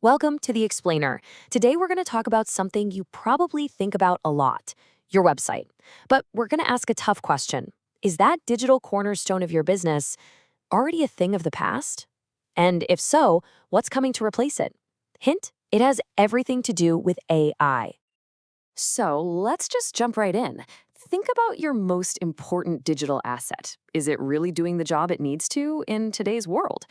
Welcome to The Explainer. Today we're going to talk about something you probably think about a lot, your website. But we're going to ask a tough question. Is that digital cornerstone of your business already a thing of the past? And if so, what's coming to replace it? Hint, it has everything to do with AI. So let's just jump right in. Think about your most important digital asset. Is it really doing the job it needs to in today's world?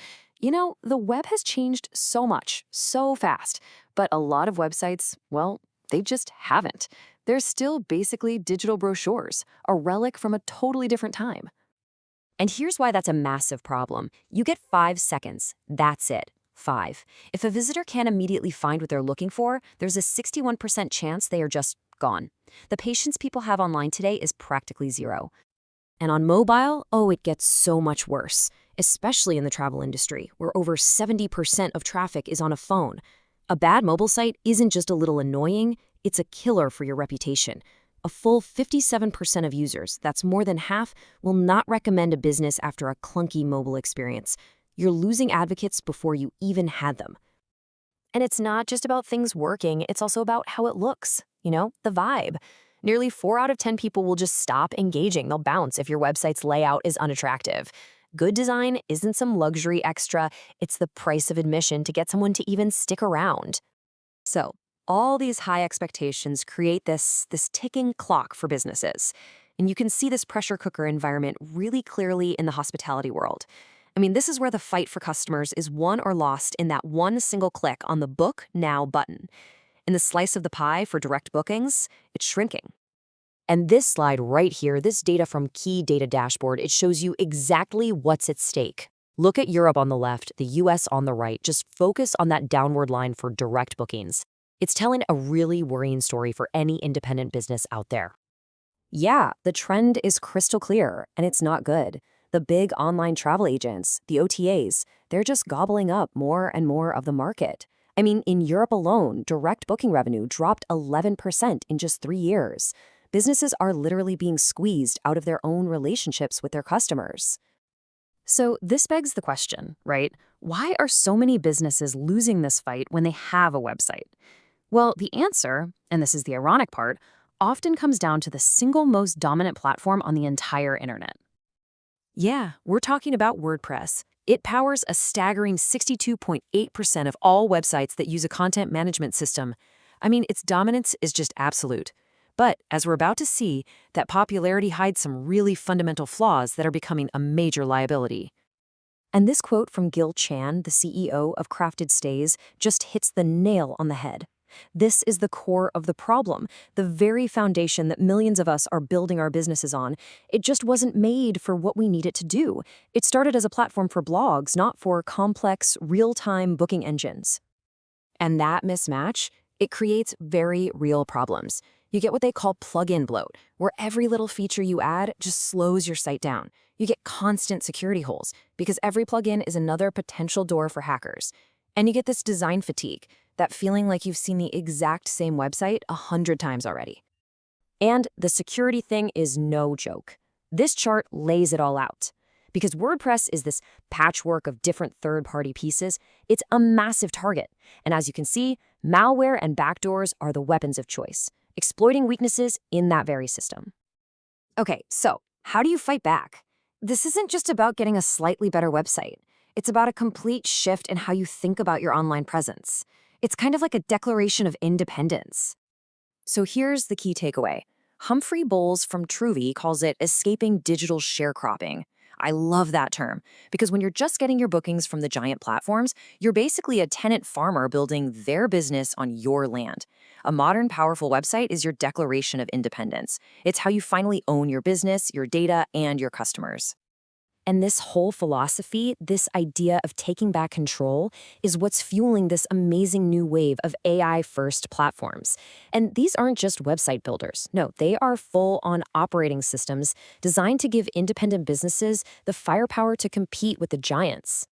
The web has changed so much, so fast, but a lot of websites, well, they just haven't. They're still basically digital brochures, a relic from a totally different time. And here's why that's a massive problem. You get 5 seconds. That's it. 5. If a visitor can't immediately find what they're looking for, there's a 61% chance they are just gone. The patience people have online today is practically zero. And on mobile, oh, it gets so much worse, especially in the travel industry, where over 70% of traffic is on a phone. A bad mobile site isn't just a little annoying, it's a killer for your reputation. A full 57% of users, that's more than half, will not recommend a business after a clunky mobile experience. You're losing advocates before you even had them. And it's not just about things working, it's also about how it looks, the vibe. Nearly 4 out of 10 people will just stop engaging. They'll bounce if your website's layout is unattractive. Good design isn't some luxury extra, it's the price of admission to get someone to even stick around. So, all these high expectations create this ticking clock for businesses. And you can see this pressure cooker environment really clearly in the hospitality world. This is where the fight for customers is won or lost in that one single click on the Book Now button. In the slice of the pie for direct bookings, it's shrinking. And this slide right here, this data from Key Data Dashboard, it shows you exactly what's at stake. Look at Europe on the left, the US on the right. Just focus on that downward line for direct bookings. It's telling a really worrying story for any independent business out there. Yeah, the trend is crystal clear, and it's not good. The big online travel agents, the OTAs, they're just gobbling up more and more of the market. In Europe alone, direct booking revenue dropped 11% in just 3 years. Businesses are literally being squeezed out of their own relationships with their customers. So this begs the question, right? Why are so many businesses losing this fight when they have a website? Well, the answer, and this is the ironic part, often comes down to the single most dominant platform on the entire internet. Yeah, we're talking about WordPress. It powers a staggering 62.8% of all websites that use a content management system. Its dominance is just absolute. But as we're about to see, that popularity hides some really fundamental flaws that are becoming a major liability. And this quote from Gil Chan, the CEO of Crafted Stays, just hits the nail on the head. This is the core of the problem, the very foundation that millions of us are building our businesses on. It just wasn't made for what we need it to do. It started as a platform for blogs, not for complex, real-time booking engines. And that mismatch, it creates very real problems. You get what they call plugin bloat, where every little feature you add just slows your site down. You get constant security holes, because every plugin is another potential door for hackers. And you get this design fatigue, that feeling like you've seen the exact same website 100 times already. And the security thing is no joke. This chart lays it all out. Because WordPress is this patchwork of different third-party pieces, it's a massive target. And as you can see, malware and backdoors are the weapons of choice, exploiting weaknesses in that very system. Okay, so how do you fight back? This isn't just about getting a slightly better website. It's about a complete shift in how you think about your online presence. It's kind of like a declaration of independence. So here's the key takeaway. Humphrey Bowles from Truvy calls it escaping digital sharecropping. I love that term, because when you're just getting your bookings from the giant platforms, you're basically a tenant farmer building their business on your land. A modern, powerful website is your declaration of independence. It's how you finally own your business, your data, and your customers. And this whole philosophy, this idea of taking back control, is what's fueling this amazing new wave of AI-first platforms. And these aren't just website builders. No, they are full-on operating systems designed to give independent businesses the firepower to compete with the giants.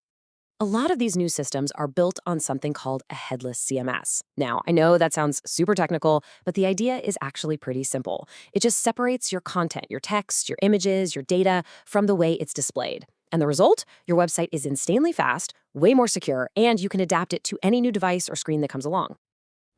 A lot of these new systems are built on something called a headless CMS. Now, I know that sounds super technical, but the idea is actually pretty simple. It just separates your content, your text, your images, your data from the way it's displayed. And the result? Your website is insanely fast, way more secure, and you can adapt it to any new device or screen that comes along.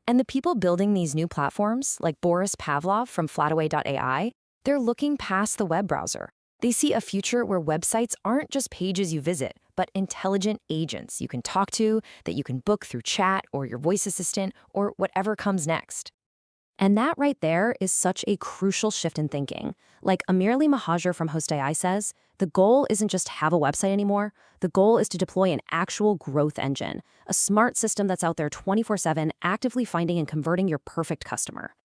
And the people building these new platforms, like Boris Pavlov from Flataway.ai, they're looking past the web browser. They see a future where websites aren't just pages you visit, but intelligent agents you can talk to, that you can book through chat or your voice assistant or whatever comes next. And that right there is such a crucial shift in thinking. Like Amirali Mahajer from Host.ai says, the goal isn't just have a website anymore. The goal is to deploy an actual growth engine, a smart system that's out there 24/7, actively finding and converting your perfect customer.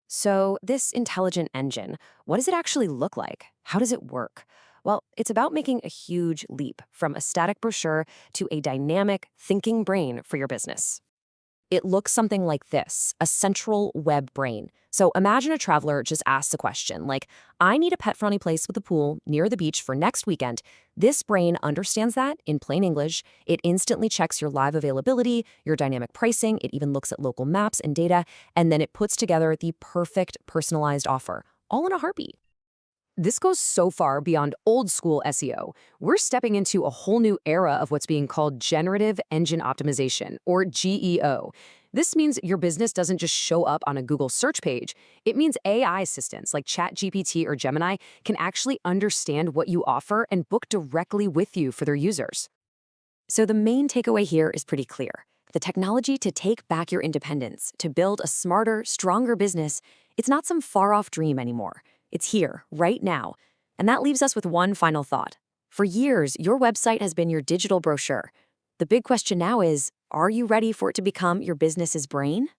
So this intelligent engine, what does it actually look like? How does it work? Well, it's about making a huge leap from a static brochure to a dynamic, thinking brain for your business. It looks something like this, a central web brain. So imagine a traveler just asks a question like, I need a pet-friendly place with a pool near the beach for next weekend. This brain understands that in plain English. It instantly checks your live availability, your dynamic pricing. It even looks at local maps and data, and then it puts together the perfect personalized offer, all in a heartbeat. This goes so far beyond old school SEO. We're stepping into a whole new era of what's being called generative engine optimization, or GEO. This means your business doesn't just show up on a Google search page. It means AI assistants like ChatGPT or Gemini can actually understand what you offer and book directly with you for their users. So the main takeaway here is pretty clear. The technology to take back your independence, to build a smarter, stronger business, it's not some far-off dream anymore. It's here, right now. And that leaves us with one final thought. For years, your website has been your digital brochure. The big question now is, are you ready for it to become your business's brain?